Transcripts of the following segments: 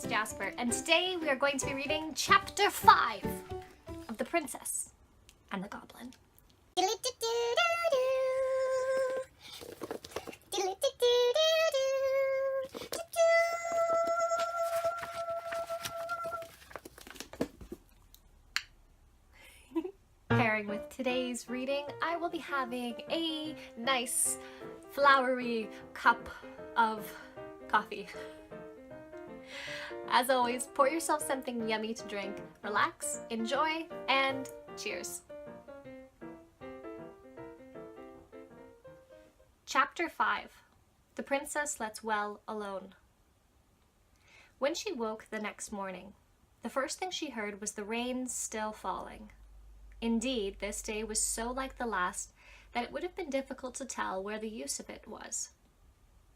it's Jasper, and today we are going to be reading Chapter 5 of The Princess and the Goblin. Pairing with today's reading, I will be having a nice flowery cup of coffee. As always, pour yourself something yummy to drink, relax, enjoy, and cheers. Chapter 5. The Princess Lets Well Alone. When she woke the next morning, the first thing she heard was the rain still falling. Indeed, this day was so like the last that it would have been difficult to tell where the use of it was.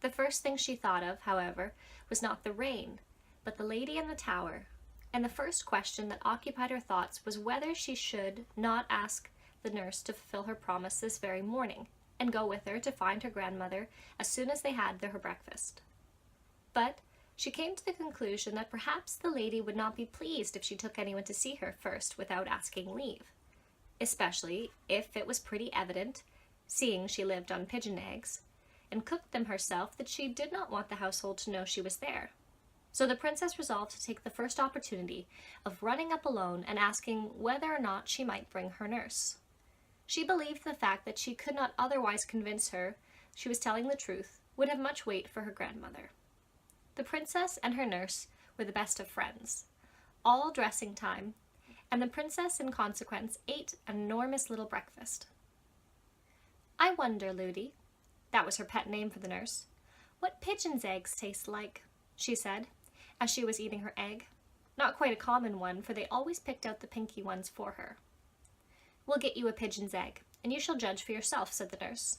The first thing she thought of, however, was not the rain, but the lady in the tower, and the first question that occupied her thoughts was whether she should not ask the nurse to fulfill her promise this very morning, and go with her to find her grandmother as soon as they had her breakfast. But she came to the conclusion that perhaps the lady would not be pleased if she took anyone to see her first without asking leave, especially if it was pretty evident, seeing she lived on pigeon eggs, and cooked them herself, that she did not want the household to know she was there. So the princess resolved to take the first opportunity of running up alone and asking whether or not she might bring her nurse. She believed the fact that she could not otherwise convince her she was telling the truth would have much weight for her grandmother. The princess and her nurse were the best of friends, all dressing time, and the princess in consequence ate an enormous little breakfast. "I wonder, Ludi," that was her pet name for the nurse, "what pigeons' eggs taste like," she said, as she was eating her egg. Not quite a common one, for they always picked out the pinky ones for her. "We'll get you a pigeon's egg, and you shall judge for yourself," said the nurse.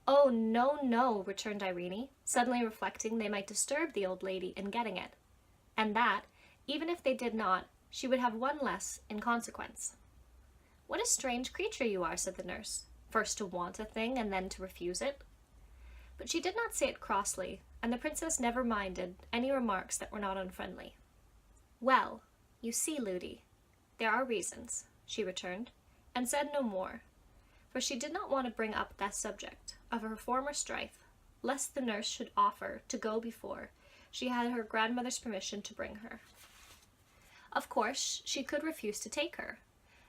"Oh, no, no," returned Irene, suddenly reflecting they might disturb the old lady in getting it, and that, even if they did not, she would have one less in consequence. "What a strange creature you are," said the nurse, "first to want a thing and then to refuse it." But she did not say it crossly, and the princess never minded any remarks that were not unfriendly. "Well, you see, Ludi, there are reasons," she returned, and said no more, for she did not want to bring up that subject of her former strife, lest the nurse should offer to go before she had her grandmother's permission to bring her. Of course, she could refuse to take her,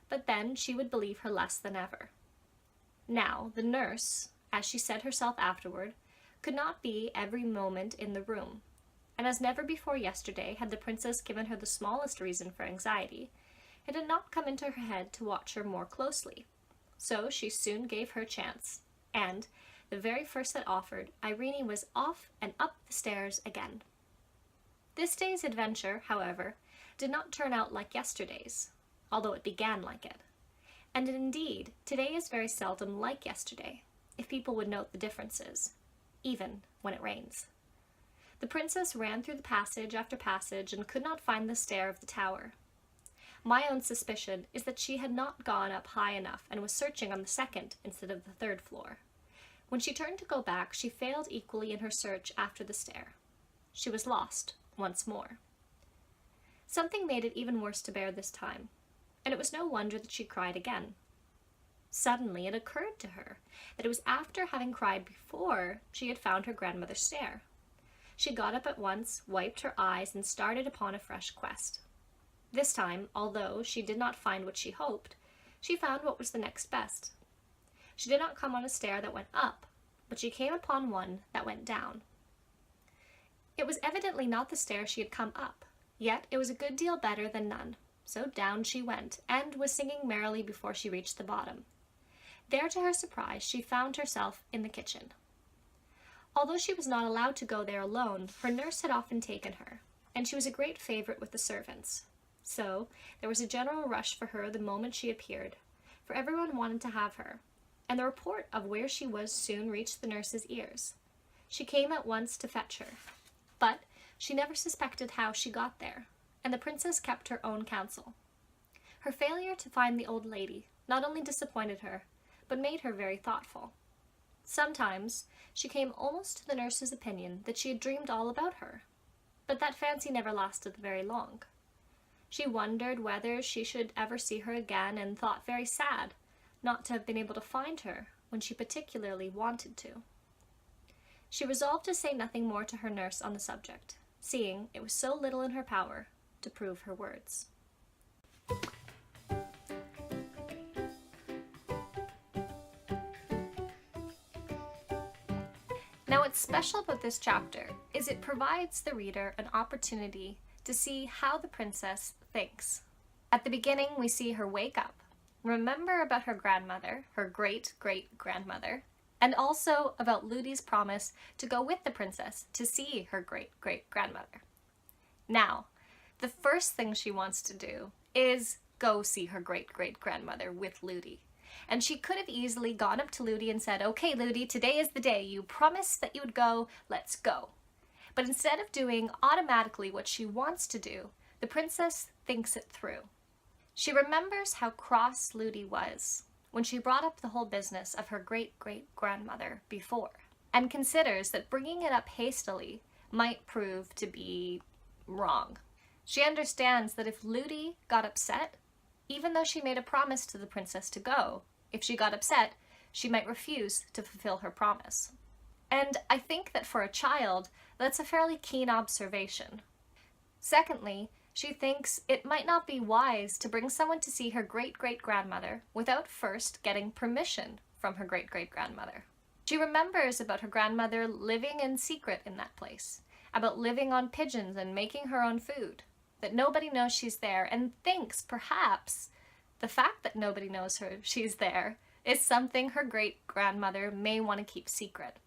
but then she would believe her less than ever. Now, the nurse, as she said herself afterward, could not be every moment in the room, and as never before yesterday had the princess given her the smallest reason for anxiety, it had not come into her head to watch her more closely. So she soon gave her chance, and, the very first that offered, Irene was off and up the stairs again. This day's adventure, however, did not turn out like yesterday's, although it began like it. And indeed, today is very seldom like yesterday, if people would note the differences, even when it rains. The princess ran through the passage after passage and could not find the stair of the tower. My own suspicion is that she had not gone up high enough and was searching on the second instead of the third floor. When she turned to go back, she failed equally in her search after the stair. She was lost once more. Something made it even worse to bear this time, and it was no wonder that she cried again. Suddenly it occurred to her that it was after having cried before she had found her grandmother's stair. She got up at once, wiped her eyes, and started upon a fresh quest. This time, although she did not find what she hoped, she found what was the next best. She did not come on a stair that went up, but she came upon one that went down. It was evidently not the stair she had come up, yet it was a good deal better than none, so down she went, and was singing merrily before she reached the bottom. There, to her surprise, she found herself in the kitchen. Although she was not allowed to go there alone, her nurse had often taken her, and she was a great favorite with the servants. So there was a general rush for her the moment she appeared, for everyone wanted to have her, and the report of where she was soon reached the nurse's ears. She came at once to fetch her, but she never suspected how she got there, and the princess kept her own counsel. Her failure to find the old lady not only disappointed her, but made her very thoughtful. Sometimes she came almost to the nurse's opinion that she had dreamed all about her. But that fancy never lasted very long. She wondered whether she should ever see her again and thought very sad not to have been able to find her when she particularly wanted to. She resolved to say nothing more to her nurse on the subject, seeing it was so little in her power to prove her words. Now, what's special about this chapter is it provides the reader an opportunity to see how the princess thinks. At the beginning, we see her wake up, remember about her grandmother, her great-great-grandmother, and also about Ludi's promise to go with the princess to see her great-great-grandmother. Now, the first thing she wants to do is go see her great-great-grandmother with Ludi. And she could have easily gone up to Ludi and said, "Okay, Ludi, today is the day. You promised that you would go. Let's go." But instead of doing automatically what she wants to do, the princess thinks it through. She remembers how cross Ludi was when she brought up the whole business of her great-great-grandmother before, and considers that bringing it up hastily might prove to be wrong. She understands that if Ludi got upset, even though she made a promise to the princess to go, if she got upset, she might refuse to fulfill her promise. And I think that for a child, that's a fairly keen observation. Secondly, she thinks it might not be wise to bring someone to see her great-great-grandmother without first getting permission from her great-great-grandmother. She remembers about her grandmother living in secret in that place, about living on pigeons and making her own food, that nobody knows she's there, and thinks perhaps the fact that nobody knows she's there is something her great-grandmother may want to keep secret.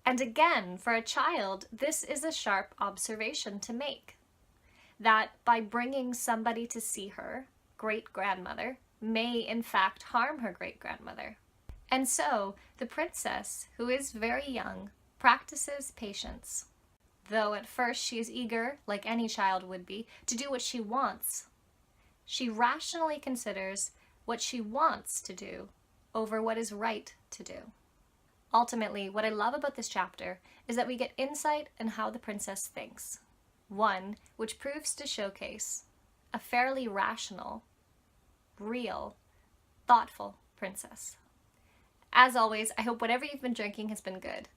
And again, for a child, this is a sharp observation to make, that by bringing somebody to see her great-grandmother may in fact harm her great-grandmother. And so the princess, who is very young, practices patience. Though at first she is eager, like any child would be, to do what she wants, she rationally considers what she wants to do over what is right to do. Ultimately, what I love about this chapter is that we get insight in how the princess thinks. One which proves to showcase a fairly rational, real, thoughtful princess. As always, I hope whatever you've been drinking has been good,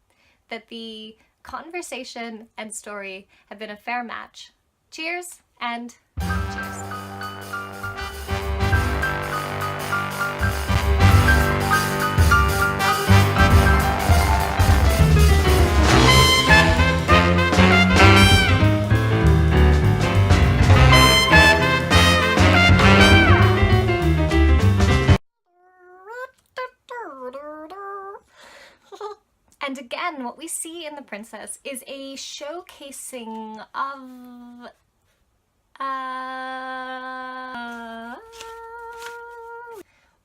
that the conversation and story have been a fair match. Cheers and cheers. And again, what we see in The Princess is a showcasing of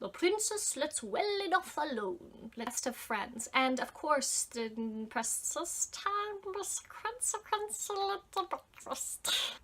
the princess lets well enough alone. Best of friends. And of course, the princess time was breakfast.